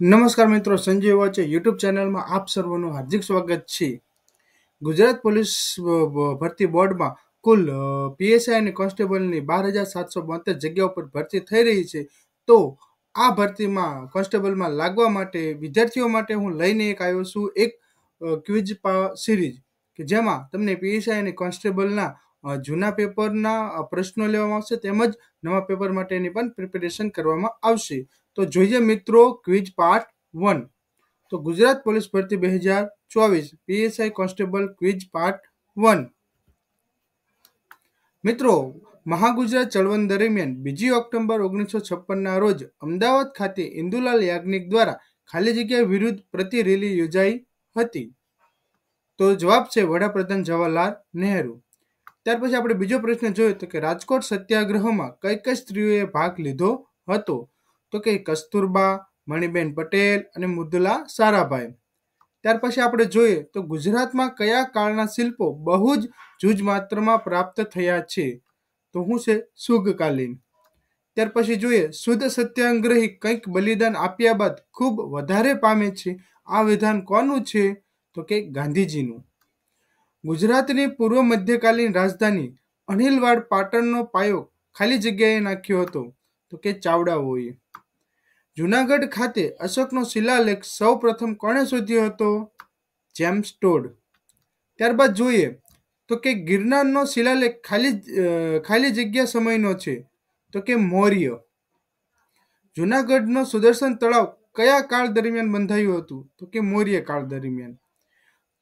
નમસ્કાર મિત્રો, સંજય વાચે યુટ્યુબ ચેનલમાં આપ સર્વનું હાર્દિક સ્વાગત છે. ગુજરાત પોલીસ ભરતી બોર્ડમાં કુલ પીએસઆઈ અને કોન્સ્ટેબલની 12,772 જગ્યાઓ પર ભરતી થઈ રહી છે. તો આ ભરતીમાં કોન્સ્ટેબલમાં લાગવા માટે વિદ્યાર્થીઓ માટે હું લઈને આવ્યો છું એક ક્વિઝ સિરીઝ કે જેમાં તમને પીએસઆઈ અને કોન્સ્ટેબલના જૂના પેપરના પ્રશ્નો લેવામાં આવશે, તેમજ નવા પેપર માટેની પણ પ્રિપેરેશન કરવામાં આવશે. તો જોઈએ મિત્રો ક્વિઝ પાર્ટ 1. તો ગુજરાત પોલીસ ભરતી 2024 પીએસઆઈ કોન્સ્ટેબલ ક્વિઝ પાર્ટ 1. મિત્રો, મહાગુજરાત ચળવળ દરમિયાન 2 ઓક્ટોબર 1956ના રોજ અમદાવાદ ખાતે ઇન્દુલાલ યાજ્ઞિક દ્વારા ખાલી જગ્યા વિરુદ્ધ પ્રતિ રેલી યોજાઈ હતી. તો જવાબ છે વડાપ્રધાન જવાહરલાલ નહેરુ. ત્યાર પછી આપણે બીજો પ્રશ્ન જોયો તો કે રાજકોટ સત્યાગ્રહમાં કઈ કઈ સ્ત્રીઓએ ભાગ લીધો હતો? તો કે કસ્તુરબા, મણિબેન પટેલ અને મૃદુલા સારાભાઈ. ત્યાર પછી આપણે જોઈએ તો ગુજરાતમાં કયા કાળના શિલ્પો બહુ જ જૂજ માત્રામાં પ્રાપ્ત થયા છે? તો શું છે? શુગકાલીન. ત્યાર પછી જોઈએ શુદ્ધ સત્યાગ્રહી કંઈક બલિદાન આપ્યા બાદ ખૂબ વધારે પામે છે. આ વિધાન કોનું છે? તો કે ગાંધીજીનું. ગુજરાતની પૂર્વ મધ્યકાલીન રાજધાની અનિલવાડ પાટણનો પાયો ખાલી જગ્યાએ નાખ્યો હતો? તો કે ચાવડાઓએ. જૂનાગઢ ખાતે અશોકનો શિલાલેખ સૌ પ્રથમ કોણે શોધ્યો હતો? James Tod. ત્યારબાદ જોઈએ તો કે ગિરનારનો શિલાલેખ ખાલી જગ્યા સમયનો છે? તો કે મૌર્ય. જૂનાગઢનો સુદર્શન તળાવ કયા કાળ દરમિયાન બંધાયું હતું? તો કે મૌર્ય કાળ દરમિયાન.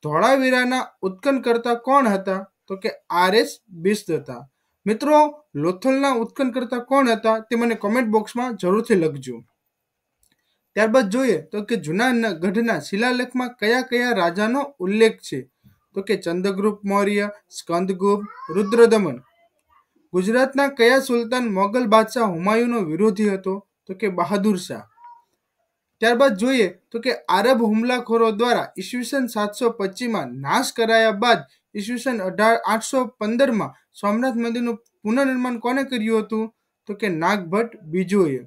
ધોળાવીરાના ઉત્ખનનકર્તા કોણ હતા? તો કે આર.એસ. બિસ્ત હતા. મિત્રો, લોથલના ઉત્ખનનકર્તા કોણ હતા તે મને કોમેન્ટ બોક્સમાં જરૂરથી લખજો. ત્યારબાદ જોઈએ તો કે જૂનાગઢના શિલાલેખમાં કયા કયા રાજાનો ઉલ્લેખ છે? તો કે ચંદ્રગુપ્ત મૌર્ય, સ્કંદગુપ્ત, રુદ્રદમન. ગુજરાતના કયા સુલતાન મોગલ બાદશાહ હુમાયુનો વિરોધી હતો? તો કે બહાદુર શાહ. ત્યારબાદ જોઈએ તો કે આરબ હુમલાખોરો દ્વારા ઈસવીસન 725માં નાશ કરાયા બાદ ઈસવીસન 815માં સોમનાથ મંદિરનું પુનર્નિર્માણ કોને કર્યું હતું? તો કે નાગભટ્ટ બીજોએ.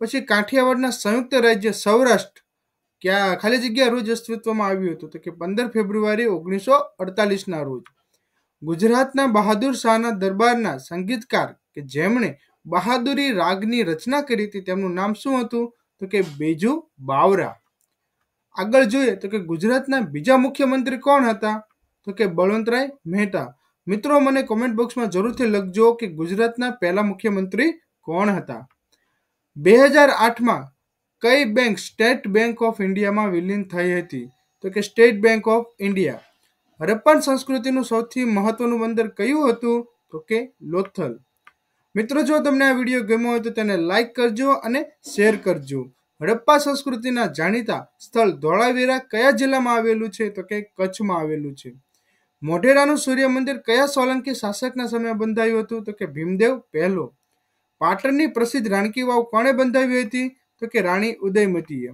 પછી કાઠિયાવાડના સંયુક્ત રાજ્ય સૌરાષ્ટ્ર ક્યાં ખાલી જગ્યા રોજ અસ્તિત્વમાં આવ્યું હતું? તો કે 15 ફેબ્રુઆરી 1948ના રોજ. ગુજરાતના બહાદુર શાહના દરબારના સંગીતકાર કે જેમણે બહાદુરી રાગની રચના કરી હતી તેમનું નામ શું હતું? તો કે બેજુ બાવરા. આગળ જોઈએ તો કે ગુજરાતના બીજા મુખ્યમંત્રી કોણ હતા? તો કે બળવંતરાય મહેતા. મિત્રો, મને કોમેન્ટ બોક્સમાં જરૂરથી લખજો કે ગુજરાતના પહેલા મુખ્યમંત્રી કોણ હતા. 2008માં કઈ બેંક સ્ટેટ બેંક ઓફ ઇન્ડિયામાં વિલીન થઈ હતી? તો કે state bank of India. Harappan સંસ્કૃતિનું સૌથી મહત્વનું બંદર કયું હતું? તો કે લોથલ. મિત્રો, જો તમને આ વિડીયો ગમ્યો હોય તો તેને લાઈક કરજો અને શેર કરજો. હડપ્પા સંસ્કૃતિના જાણીતા સ્થળ ધોળાવીરા કયા જિલ્લામાં આવેલું છે? તો કે કચ્છમાં આવેલું છે. મોઢેરાનું સૂર્ય મંદિર કયા સોલંકી શાસકના સમયમાં બંધાયું હતું? તો કે ભીમદેવ પહેલો. પાટણની પ્રસિદ્ધ રાણકી વાવ કોણે બંધાવી હતી? તો કે રાણી ઉદયમતીએ.